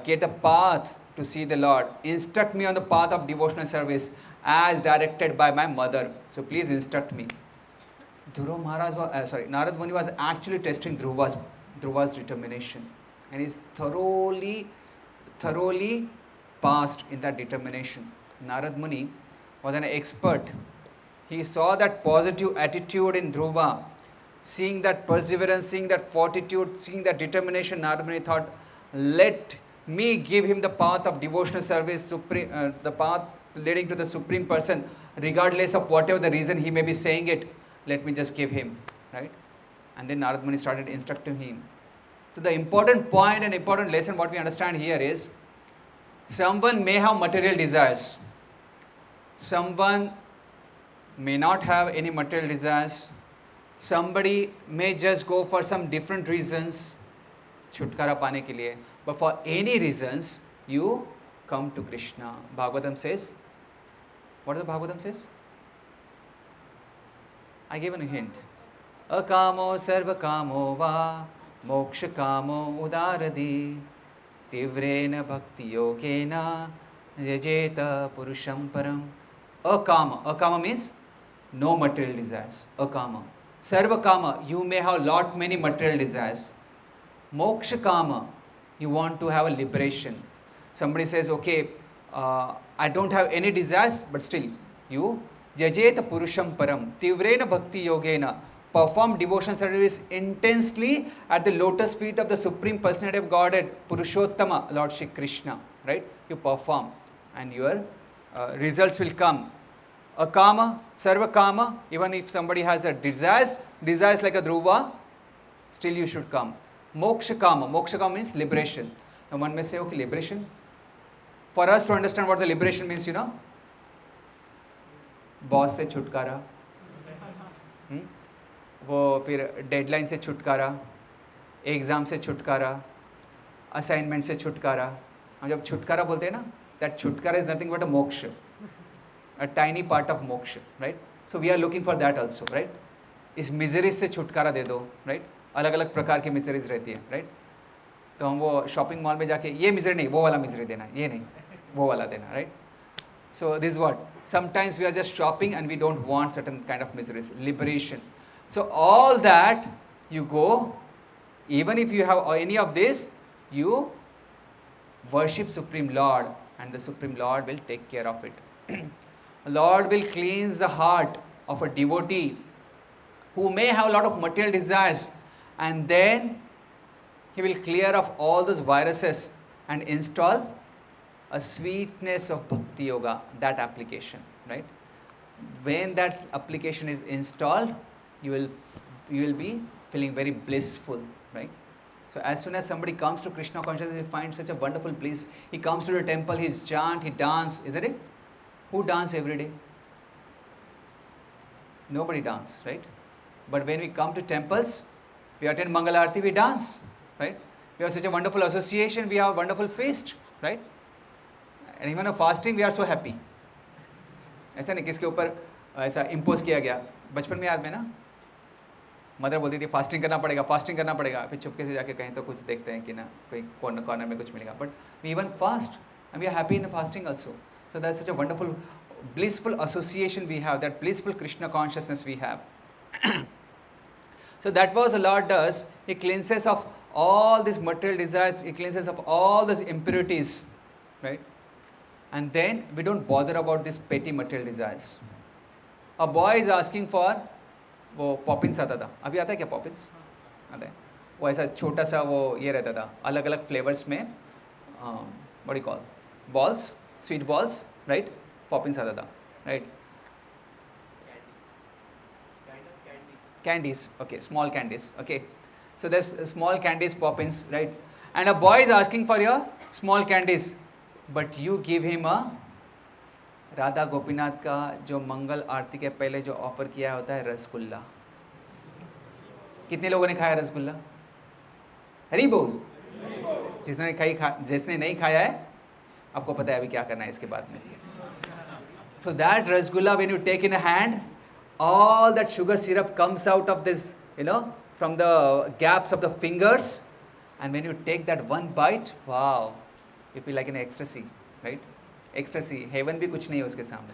get a path to see the Lord? Instruct me on the path of devotional service as directed by my mother. So please instruct me. Narad Muni was actually testing Dhruva's determination, and he's thoroughly passed in that determination. Narad Muni was an expert. He saw that positive attitude in Dhruva, seeing that perseverance, seeing that fortitude, seeing that determination. Narad Muni thought, let me give him the path of devotional service, the path leading to the Supreme Person, regardless of whatever the reason he may be saying it. Let me just give him, right? And then Narad Muni started instructing him. So the important point and important lesson what we understand here is, someone may have material desires. Someone may not have any material desires. Somebody may just go for some different reasons, छुटकारा पाने के लिए. But for any reasons, you come to Krishna. Bhagavatam says, what does the Bhagavatam says? I gave a hint. Akamo sarva kamo va moksha kamo udaradi tivrena bhakti yogena yajeta purusham param. Akama means no material desires. Akama. Sarva kama, you may have lot many material desires. Moksha kama, you want to have a liberation. Somebody says, okay, I don't have any desires, but still you jajeta purusham param tivrena bhakti yogena, perform devotion service intensely at the lotus feet of the Supreme Personality of Godhead, Purushottama, Lord Shri Krishna, right? You perform and your results will come. Akama, sarva kama, even if somebody has a desires like a Dhruva, still you should come. Moksha kama means liberation. And one may say, okay, liberation. For us to understand what the liberation means, boss se chutkara, वो फिर deadline से छुटकारा, exam से छुटकारा, assignment से छुटकारा. हम जब छुटकारा बोलते हैं ना, दैट छुटकारा इज नथिंग बट अ मोक्ष, a tiny part of moksha, right? So we are looking for that also, right? इस मिजरीज से छुटकारा दे दो, right? अलग अलग प्रकार की मिजरीज रहती है, right? तो हम वो शॉपिंग मॉल में जाके ये मिजरी नहीं, वो वाला मिजरी देना, ये नहीं, वो वाला देना, right? So this is what, sometimes we are just shopping and we don't want certain kind of miseries, liberation. So all that you go, even if you have any of this, you worship Supreme Lord and the Supreme Lord will take care of it. Lord will cleanse the heart of a devotee who may have a lot of material desires, and then he will clear off all those viruses and install a sweetness of bhakti yoga, that application, right? When that application is installed, you will be feeling very blissful, right? So as soon as somebody comes to Krishna consciousness, he finds such a wonderful bliss. He comes to the temple, he chant, he dance, isn't it? Who dance every day? Nobody dance, right? But when we come to temples, we attend Mangal Arati, we dance, right? We have such a wonderful association, we have a wonderful feast, right? And even a fasting, we are so happy. ऐसा नहीं किसके ऊपर ऐसा impose किया गया. बचपन में याद में ना मदर बोलती थी फास्टिंग करना पड़ेगा, फास्टिंग करना पड़ेगा, फिर चुपके से जाके कहीं तो कुछ देखते हैं कि ना कोई कॉर्नर में कुछ मिलेगा. But we even fast and we are happy in the fasting also. So that's such a wonderful, blissful association we have, that blissful Krishna consciousness we have. So that was the Lord does. He cleanses of all these material desires, he cleanses of all these impurities, right? And then we don't bother about these petty material desires. A boy is asking for वो Poppins आता था, अभी आता है क्या Poppins? आता है. वो ऐसा छोटा सा वो ये रहता था, अलग अलग फ्लेवर्स में, what do you call, balls, sweet balls, right? Poppins आता था, right? Candies, okay, small candies, okay. So there's small candies, poppins, right? And a boy is asking for your small candies, but you give him a Radha Gopinath का जो मंगल आरती के पहले जो offer किया होता है रसगुल्ला. कितने लोगों ने खाया रसगुल्ला? हरी बोल. जिसने नहीं खाया है आपको पता है अभी क्या करना है इसके बाद में. So that rasgulla, when you take in a hand, all that sugar syrup comes out of this, from the gaps of the fingers, and when you take that one bite, wow, you feel like an ecstasy, right? Ecstasy, heaven भी कुछ नहीं है उसके सामने.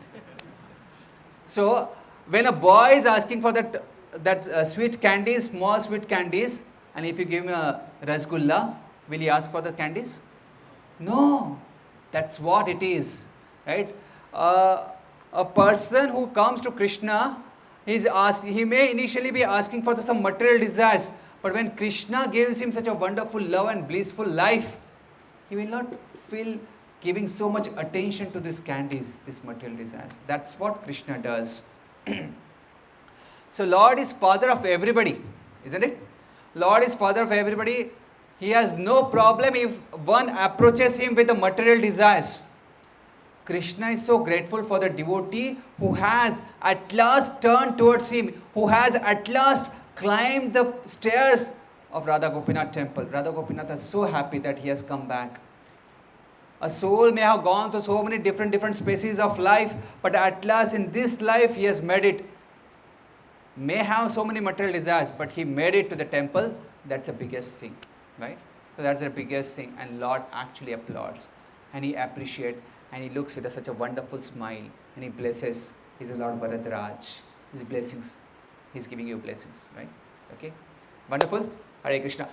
So when a boy is asking for that sweet candies, small sweet candies, and if you give him a rasgulla, will he ask for the candies? No, that's what it is, right? A person who comes to Krishna, he may initially be asking for some material desires, but when Krishna gives him such a wonderful love and blissful life, he will not feel giving so much attention to these candies, these material desires. That's what Krishna does. So Lord is Father of everybody, isn't it? Lord is Father of everybody. He has no problem if one approaches him with the material desires. Krishna is so grateful for the devotee who has at last turned towards him, who has at last climbed the stairs of Radha Gopinath temple. Radha Gopinath is so happy that he has come back. A soul may have gone to so many different species of life, but at last in this life he has made it. May have so many material desires, but he made it to the temple. That's the biggest thing, right? So that's the biggest thing, and Lord actually applauds, and he appreciates, and he looks with such a wonderful smile, and he blesses. He's the Lord Bharadraj. His blessings, he's giving you blessings, right? Okay, wonderful. Hare Krishna.